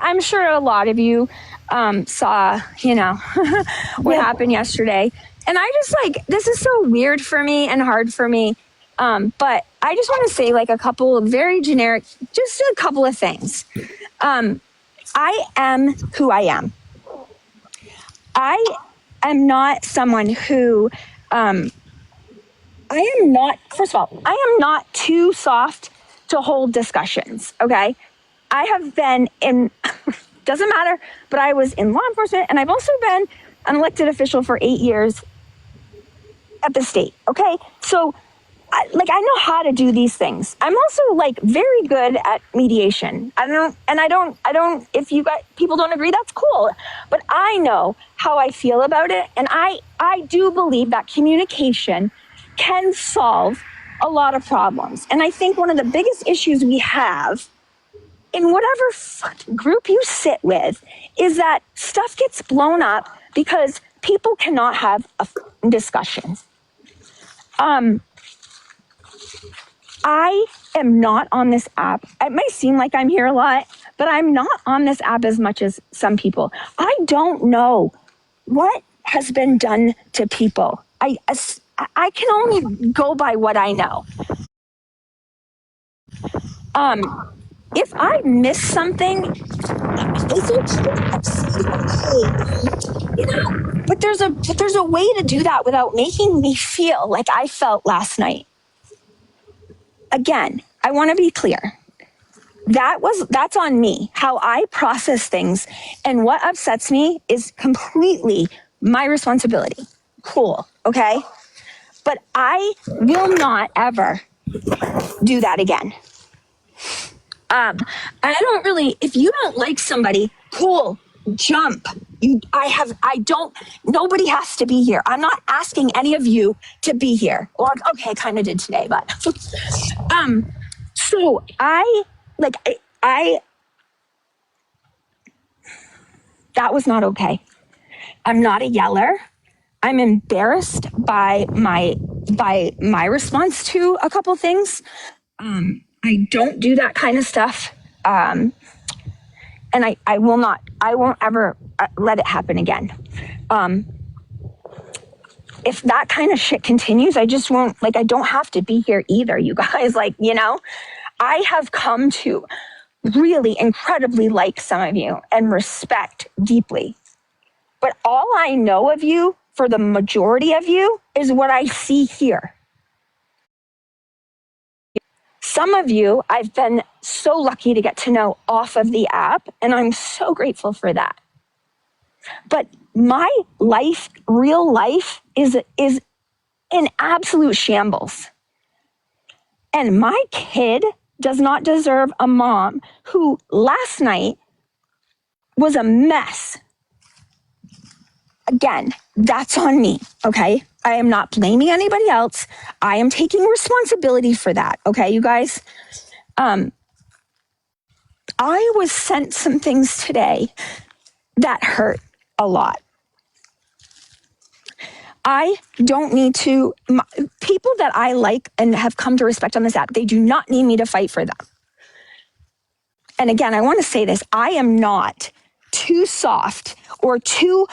I'm sure a lot of you saw, what happened yesterday. And I just this is so weird for me and hard for me. But I just want to say a couple of very generic, just a couple of things. I am who I am. I am not someone who, first of all, I am not too soft to hold discussions, okay? I have been doesn't matter, but I was in law enforcement, and I've also been an elected official for 8 years at the state, okay? So, I know how to do these things. I'm also very good at mediation. If people don't agree, that's cool. But I know how I feel about it. And I do believe that communication can solve a lot of problems. And I think one of the biggest issues we have in whatever fucking group you sit with is that stuff gets blown up because people cannot have a discussion. I am not on this app. It may seem like I'm here a lot, but I'm not on this app as much as some people. I don't know what has been done to people. I can only go by what I know. If I miss something, it's okay. But there's a way to do that without making me feel like I felt last night. Again, I want to be clear. That's on me. How I process things and what upsets me is completely my responsibility. Cool, okay? But I will not ever do that again. If you don't like somebody, cool, jump. Nobody has to be here. I'm not asking any of you to be here. Well, okay, I kind of did today, but, so that was not okay. I'm not a yeller. I'm embarrassed by my response to a couple things. I don't do that kind of stuff. And I won't ever let it happen again. If that kind of shit continues, I just won't, I don't have to be here either, you guys. I have come to really incredibly like some of you and respect deeply. But all I know of you, for the majority of you, is what I see here. Some of you I've been so lucky to get to know off of the app, and I'm so grateful for that. But my life, real life, is in absolute shambles. And my kid does not deserve a mom who last night was a mess. Again, that's on me, okay? I am not blaming anybody else. I am taking responsibility for that, okay, you guys? I was sent some things today that hurt a lot. I don't need to, people that I like and have come to respect on this app, they do not need me to fight for them. And again, I want to say this, I am not too soft or too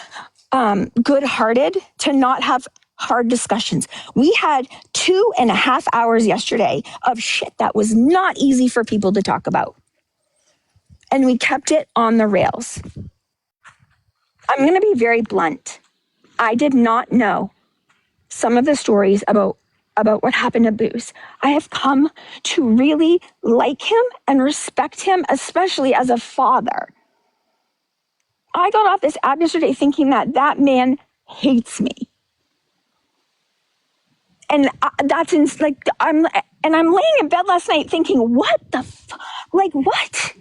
good-hearted to not have hard discussions. We had 2.5 hours yesterday of shit that was not easy for people to talk about. And we kept it on the rails. I'm going to be very blunt. I did not know some of the stories about what happened to Booze. I have come to really like him and respect him, especially as a father. I got off this app yesterday thinking that man hates me. And I'm laying in bed last night thinking, what the what?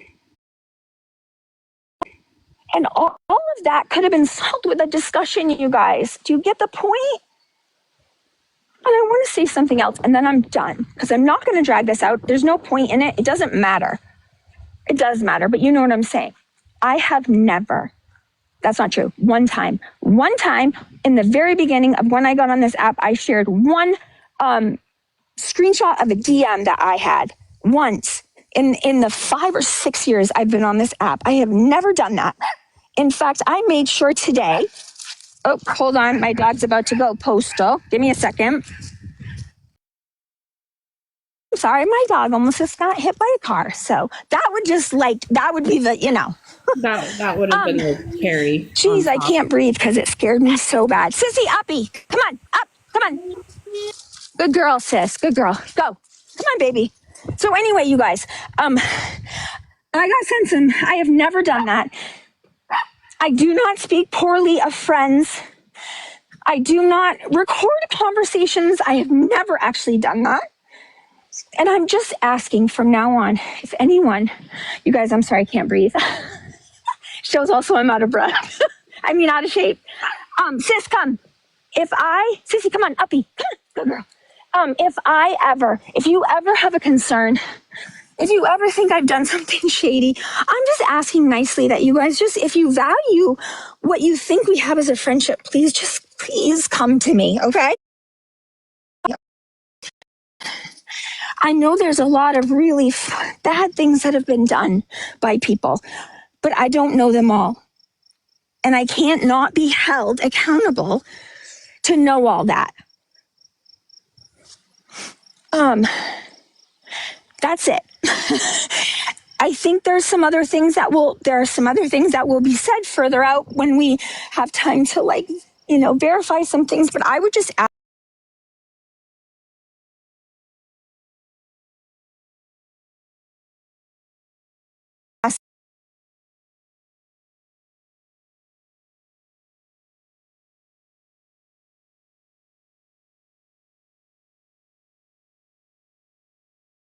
And all of that could have been solved with a discussion, you guys. Do you get the point? And I want to say something else, and then I'm done, because I'm not going to drag this out. There's no point in it. It doesn't matter. It does matter, but you know what I'm saying. I have never, that's not true, one time in the very beginning of when I got on this app, I shared one screenshot of a DM that I had once in the 5 or 6 years I've been on this app, I have never done that. In fact, I made sure today. Oh, hold on. My dog's about to go postal. Give me a second. I'm sorry, my dog almost just got hit by a car. So that would be the, That would have been like Carrie. Jeez, I can't breathe because it scared me so bad. Sissy, uppy. Come on, up. Come on. Good girl, sis. Good girl. Go. Come on, baby. So anyway, you guys, I got sent some. I have never done that. I do not speak poorly of friends. I do not record conversations. I have never actually done that. And I'm just asking from now on, if anyone, you guys, I'm sorry, I can't breathe. Shows also I'm out of breath. I mean, out of shape. Sis, come. Sissy, come on, uppy. Come on, good girl. If you ever have a concern, if you ever think I've done something shady, I'm just asking nicely that you guys if you value what you think we have as a friendship, please come to me, okay? I know there's a lot of really bad things that have been done by people, but I don't know them all. And I can't not be held accountable to know all that. That's it. I think there are some other things that will be said further out when we have time to verify some things, but I would just ask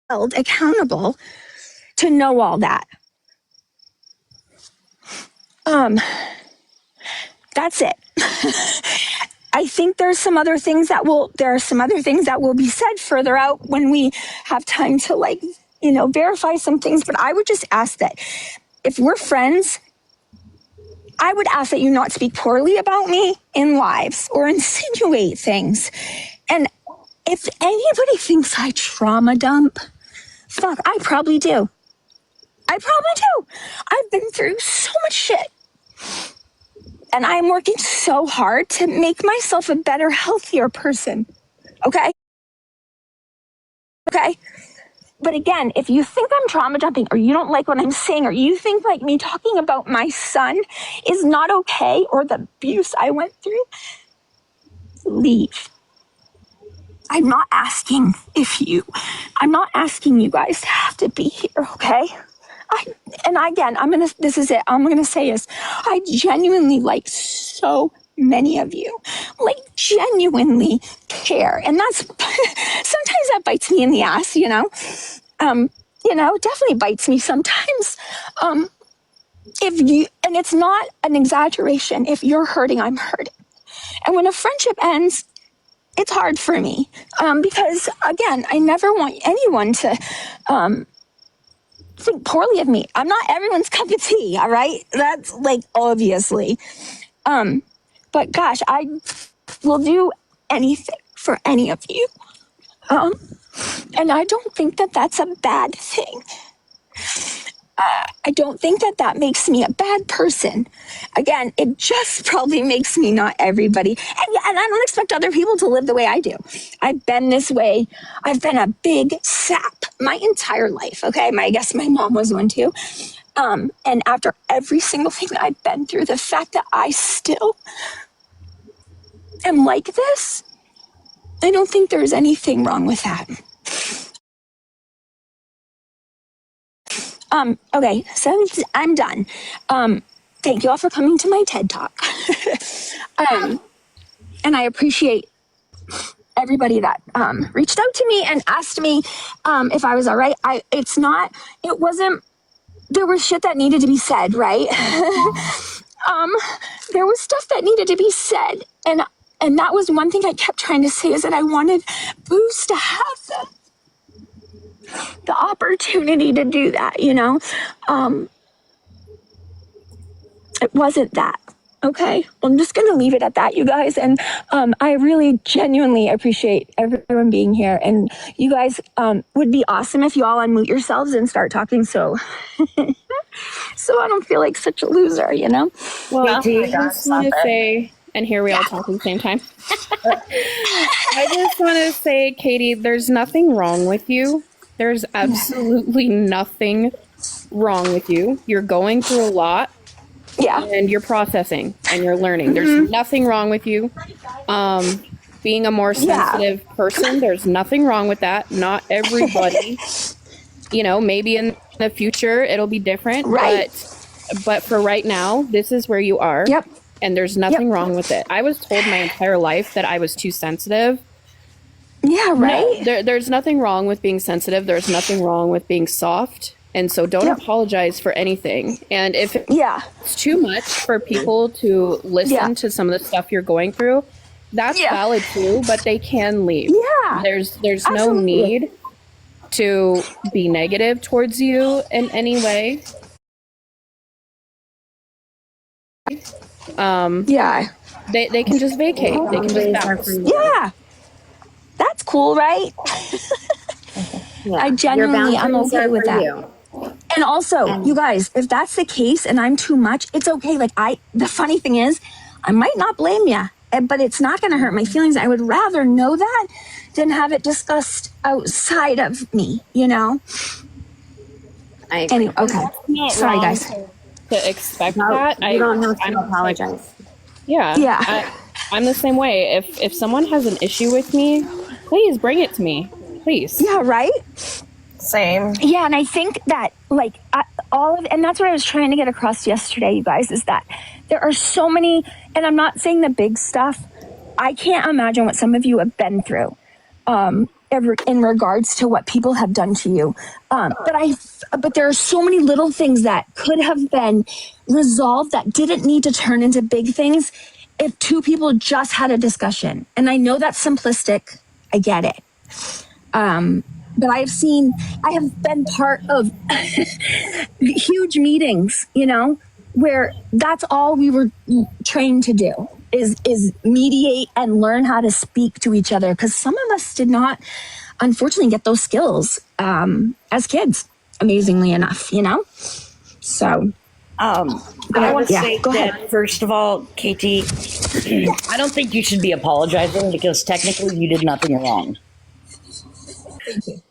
held accountable to know all that. That's it. I think there are some other things that will be said further out when we have time to verify some things, but I would just ask that if we're friends, I would ask that you not speak poorly about me in lives or insinuate things. And if anybody thinks I trauma dump, fuck, I probably do. I've been through so much shit. And I'm working so hard to make myself a better, healthier person. Okay? But again, if you think I'm trauma dumping or you don't like what I'm saying or you think like me talking about my son is not okay or the abuse I went through, leave. I'm not asking you guys to have to be here, okay? I'm gonna say is, I genuinely like so many of you, genuinely care. And that's, sometimes that bites me in the ass, definitely bites me sometimes. And it's not an exaggeration. If you're hurting, I'm hurting. And when a friendship ends, it's hard for me because, again, I never want anyone to think poorly of me. I'm not everyone's cup of tea, all right? That's obviously. But gosh, I will do anything for any of you. And I don't think that that's a bad thing. I don't think that that makes me a bad person. Again, it just probably makes me not everybody. And I don't expect other people to live the way I do. I've been this way. I've been a big sap my entire life, okay? I guess my mom was one too. And after every single thing that I've been through, the fact that I still am like this, I don't think there's anything wrong with that. Okay, so I'm done. Thank you all for coming to my TED Talk. And I appreciate everybody that reached out to me and asked me if I was all right. There was shit that needed to be said, right? There was stuff that needed to be said. And that was one thing I kept trying to say is that I wanted Boost to have the opportunity to do that, It wasn't that, Okay, well, I'm just going to leave it at that, you guys. And I really genuinely appreciate everyone being here. And you guys would be awesome if you all unmute yourselves and start talking. So I don't feel like such a loser, you know? Well, I just want to say, and here we all talk at the same time. I just want to say, Katie, there's nothing wrong with you. There's absolutely nothing wrong with you. You're going through a lot. Yeah. And you're processing and you're learning. There's nothing wrong with you. Being a more sensitive person, there's nothing wrong with that. Not everybody, maybe in the future it'll be different. Right. But for right now, this is where you are. Yep. And there's nothing wrong with it. I was told my entire life that I was too sensitive. Yeah, right. No, there's nothing wrong with being sensitive. There's nothing wrong with being soft. And so don't apologize for anything. And if it's too much for people to listen to some of the stuff you're going through, that's valid too, but they can leave. Yeah. There's no need to be negative towards you in any way. They can just vacate. They can just bounce. Yeah. That's cool, right? I genuinely, I'm okay with that. And also, you guys, if that's the case and I'm too much, it's okay. Like the funny thing is, I might not blame you, but it's not going to hurt my feelings. I would rather know that than have it discussed outside of me, Anyway, okay. Sorry, guys. To expect that, you don't have to apologize. Yeah. I'm the same way. If someone has an issue with me, please bring it to me. Please. Yeah, right? Same. Yeah, and I think that and that's what I was trying to get across yesterday, you guys, is that there are so many, and I'm not saying the big stuff. I can't imagine what some of you have been through in regards to what people have done to you. But there are so many little things that could have been resolved that didn't need to turn into big things if two people just had a discussion. And I know that's simplistic. I get it. But I have been part of huge meetings, where that's all we were trained to do is mediate and learn how to speak to each other. Because some of us did not, unfortunately, get those skills as kids, amazingly enough, So. I want to say go that, ahead. first of all, KT, I don't think you should be apologizing because technically you did nothing wrong. Thank you.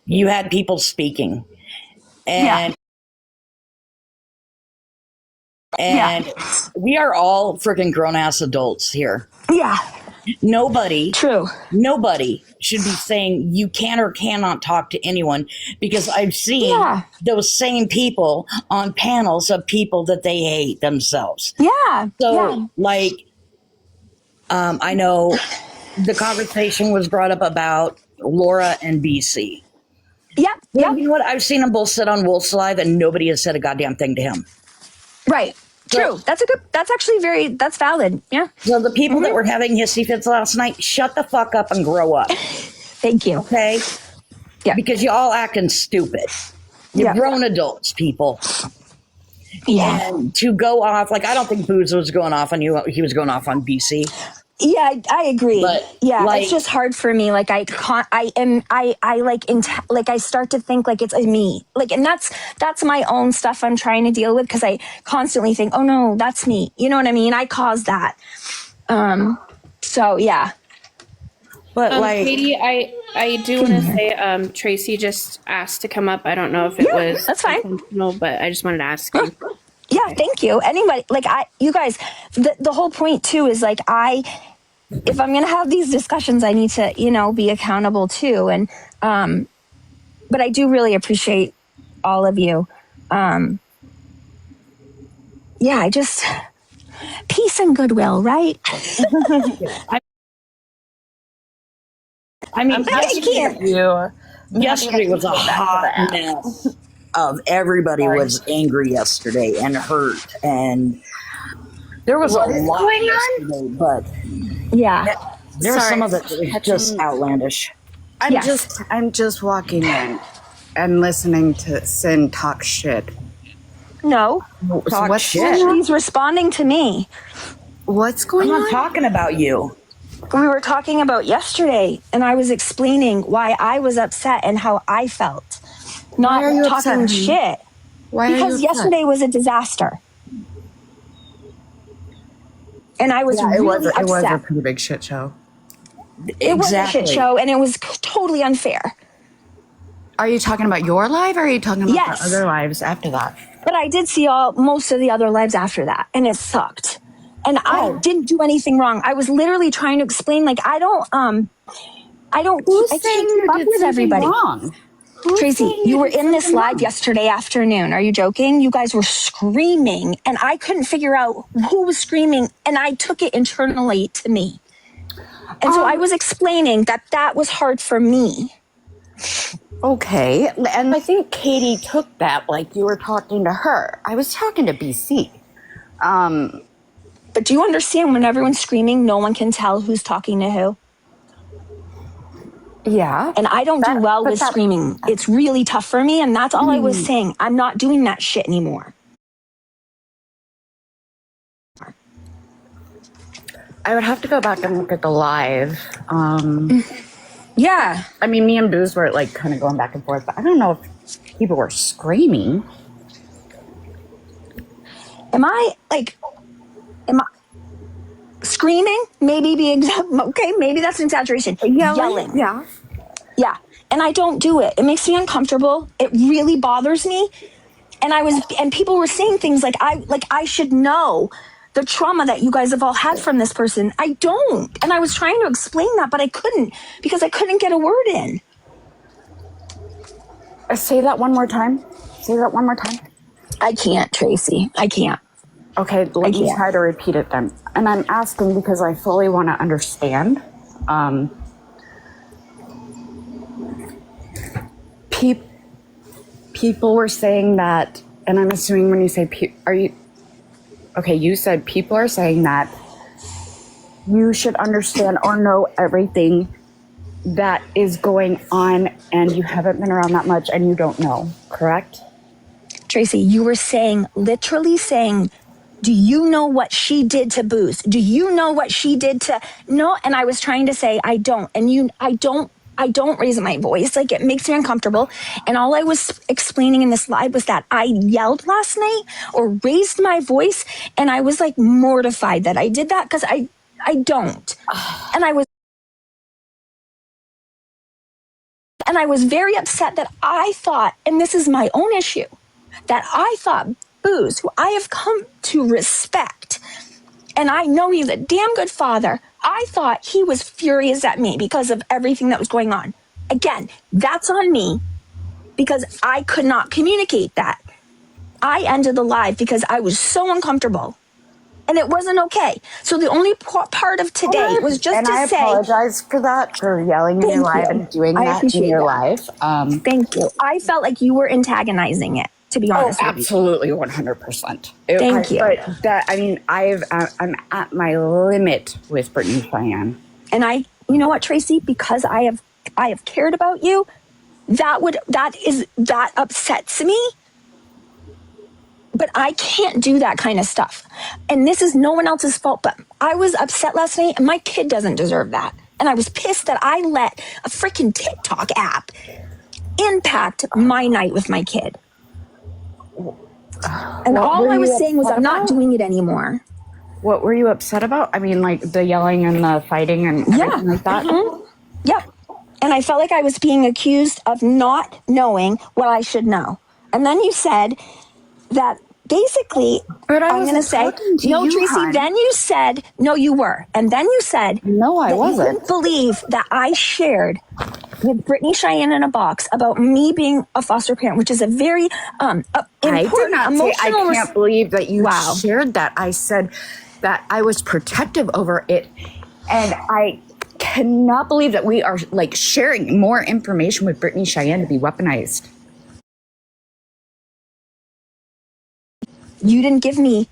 You had people speaking. And we are all freaking grown-ass adults here. Yeah. Nobody should be saying you can or cannot talk to anyone, because I've seen those same people on panels of people that they hate themselves. Yeah. So, I know the conversation was brought up about Laura and BC. Yep. You know what? I've seen them both sit on Wolf's Live and nobody has said a goddamn thing to him. Right. True. That's actually that's valid. Yeah. So the people that were having hissy fits last night, shut the fuck up and grow up. Thank you. Okay? Yeah. Because you all acting stupid. You're grown adults, people. Yeah. And to go off, I don't think Booze was going off on you. He was going off on BC. Yeah, I agree. But, it's just hard for me. I start to think like it's me. And that's my own stuff I'm trying to deal with, because I constantly think, oh no, that's me. You know what I mean? I caused that. So yeah. But Katie, I do want to say, Tracy just asked to come up. I don't know if it was that's fine. intentional, but I just wanted to ask you. Yeah, thank you. Anybody, you guys, the whole point too is if I'm going to have these discussions, I need to, be accountable too. And, but I do really appreciate all of you. Peace and goodwill, right? Yesterday was a hot mess of everybody was angry yesterday and hurt, and there was a lot yesterday, but there was some of it that was just outlandish. I'm just walking in and listening to Sin talk shit. No. So what's going on? She's responding to me. What's going on? I'm not talking about you. We were talking about yesterday, and I was explaining why I was upset and how I felt. Not talking shit. Why because yesterday was a disaster. And I was really upset. It was a pretty big shit show. It was a shit show, and it was totally unfair. Are you talking about your live, or are you talking about the other lives after that? But I did see most of the other lives after that, and it sucked. And I didn't do anything wrong. I was literally trying to explain, like, I can't keep up with everybody. Wrong? Tracy, you were in this live yesterday afternoon. Are you joking? You guys were screaming, and I couldn't figure out who was screaming, and I took it internally to me. And so I was explaining that was hard for me. Okay, and I think Katie took that like you were talking to her. I was talking to BC. But do you understand when everyone's screaming, no one can tell who's talking to who? Yeah. And I don't do well with screaming. It's really tough for me, and that's all I was saying. I'm not doing that shit anymore. I would have to go back and look at the live. Yeah. I mean, me and Booze were like kind of going back and forth, but I don't know if people were screaming. Am I screaming? Okay, maybe that's an exaggeration. Yelling. Yeah. Yeah. And I don't do it. It makes me uncomfortable. It really bothers me. And people were saying things like I should know the trauma that you guys have all had from this person. I don't. And I was trying to explain that, but I couldn't because I couldn't get a word in. Say that one more time. I can't, Tracy. I can't. Okay, let me try to repeat it then. And I'm asking because I fully want to understand. People were saying that, and I'm assuming when you say, you said people are saying that you should understand or know everything that is going on, and you haven't been around that much and you don't know, correct? Tracy, you were literally saying, do you know what she did to Booze? Do you know what she did to... No, and I was trying to say, I don't. And I don't raise my voice. Like, it makes me uncomfortable. And all I was explaining in this live was that I yelled last night or raised my voice. And I was like mortified that I did that because I don't. And I was very upset that I thought, and this is my own issue, that I thought Booze, who I have come to respect, and I know he's a damn good father, I thought he was furious at me because of everything that was going on. Again, that's on me because I could not communicate that. I ended the live because I was so uncomfortable. And it wasn't okay. So the only part of today was just to say... And I apologize for that, for yelling in your live and doing that in your live. Thank you. I felt like you were antagonizing it, to be honest with you. Absolutely, 100%. Thank you. But I'm at my limit with Brittany Cheyenne. And you know what, Tracy? Because I have cared about you, that upsets me. But I can't do that kind of stuff. And this is no one else's fault, but I was upset last night, and my kid doesn't deserve that. And I was pissed that I let a freaking TikTok app impact my night with my kid. And all I was saying was I'm not doing it anymore. What were you upset about? I mean, like the yelling and the fighting and everything like that? Mm-hmm. Yep. And I felt like I was being accused of not knowing what I should know. And then you said that basically, I'm going to say, no, Tracy, hon. Then you said, no, you were. And then you said, no, I wasn't. You couldn't believe that I shared with Brittany Cheyenne in a box about me being a foster parent, which is a very important, emotional... I can't believe that you shared that. I said that I was protective over it. And I cannot believe that we are like sharing more information with Brittany Cheyenne to be weaponized. You didn't give me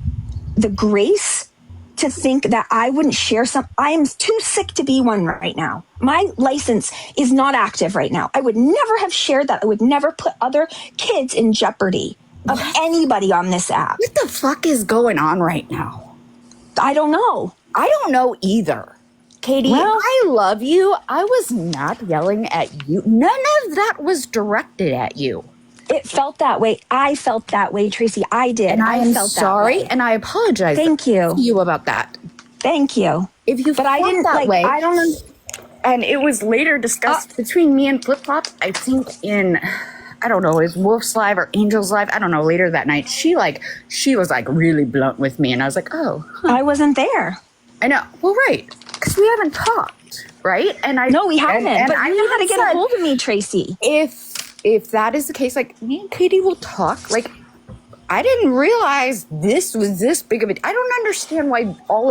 the grace to think that I wouldn't share some. I am too sick to be one right now. My license is not active right now. I would never have shared that. I would never put other kids in jeopardy. of anybody on this app. What the fuck is going on right now? I don't know. I don't know either. Katie, Well, I love you. I was not yelling at you. None of that was directed at you. it felt that way. I felt that way, Tracy. I did. And I am felt sorry, that way. and I apologize. Thank you. To you about that. Thank you. If you but I felt didn't that like. way, I don't. and it was later discussed between me and Flip Flop. I think in, I don't know, is Wolf's Live or Angel's Live? I don't know. Later that night, she was like really blunt with me, and I was like, oh, I wasn't there. I know. Well, right, because we haven't talked, right? And I No, we haven't. And but I you had to get said, a hold of me, Tracy. If that is the case, like me and Katie will talk. Like, I didn't realize this was this big of a. I don't understand why all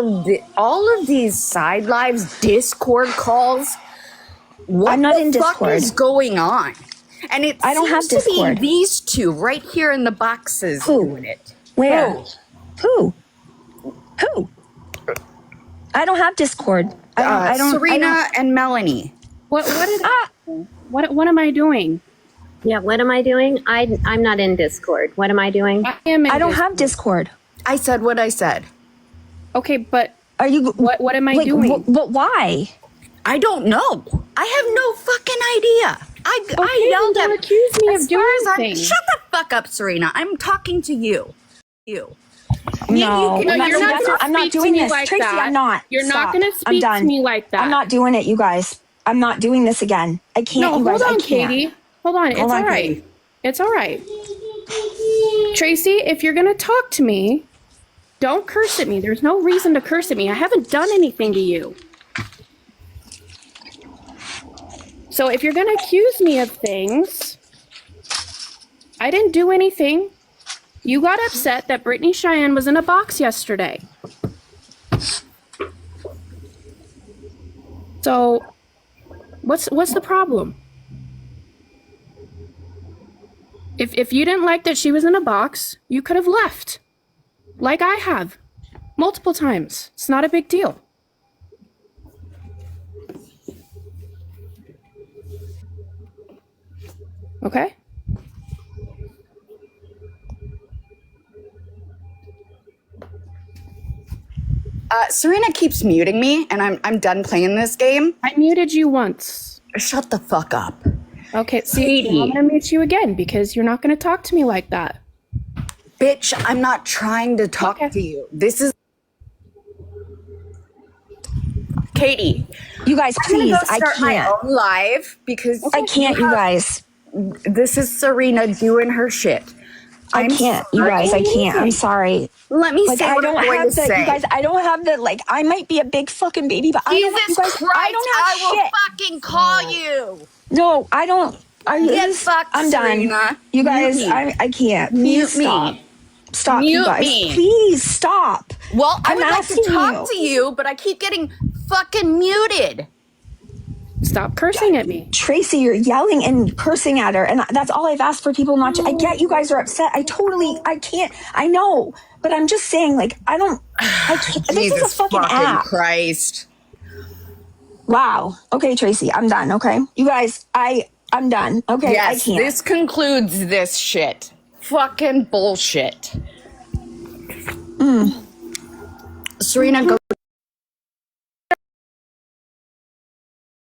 of these side lives, Discord calls. What I'm not the in fuck Discord. is going on? And it I don't have seems to be Discord. these two right here in the boxes Who? doing it. Where? Who? I don't have Discord. I don't. Serena and Melanie. What am I doing? Yeah, what am I doing? I'm not in Discord. What am I doing? I am in I don't Discord. have Discord. I said what I said. Okay, but Are you? what am I like, doing? But why? I don't know. I have no fucking idea. I yelled then at. don't accuse me of As far doing as I'm- things. Shut the fuck up, Serena. I'm talking to you. You. No, No, you're not gonna I'm not speak to doing me this, like Tracy. that. I'm not. You're not Stop. gonna I'm speak done. to me like that. I'm not doing it, you guys. I'm not doing this again. I can't. No, you guys. hold on, I can't. Katie. Hold on. It's Hold on, all right. Katie. It's all right. Tracy, if you're gonna talk to me, don't curse at me. There's no reason to curse at me. I haven't done anything to you. So if you're gonna accuse me of things, I didn't do anything. You got upset that Brittany Cheyenne was in a box yesterday. So what's the problem? If you didn't like that she was in a box, you could have left. Like I have. Multiple times. It's not a big deal. Okay? Serena keeps muting me, and I'm done playing this game. I muted you once. Shut the fuck up. Okay, see, Katie. I'm gonna mute you again because you're not gonna talk to me like that. Bitch, I'm not trying to talk Okay. to you. This is Katie. You guys, I'm gonna please. go start my I own live because can't. I can't. You guys. this is Serena doing her shit. I can't. You guys. I can't. I'm sorry. Let me Like say I what don't I'm going have to the. say. You guys. I don't have the. Like I might be a big fucking baby, but I don't. You Jesus guys. Christ, I don't have I will shit. fucking call you. No, I don't. Are you? Get fucked, I'm done. Serena. You guys. Mute me. I can't. Mute Please stop. me. Stop, you Mute guys. me. Please stop. Well, I I'm would like to asking talk to you, but I keep getting fucking muted. Stop cursing at me. Tracy, you're yelling and cursing at her, and that's all I've asked for people not to. I get you guys are upset. I can't. I know, but I'm just saying, like, I can't. This is a fucking app. Christ. Wow. Okay, Tracy, I'm done. Okay, you guys, I'm done. Okay, Yes, I can't. this concludes this shit. Fucking bullshit. Serena, go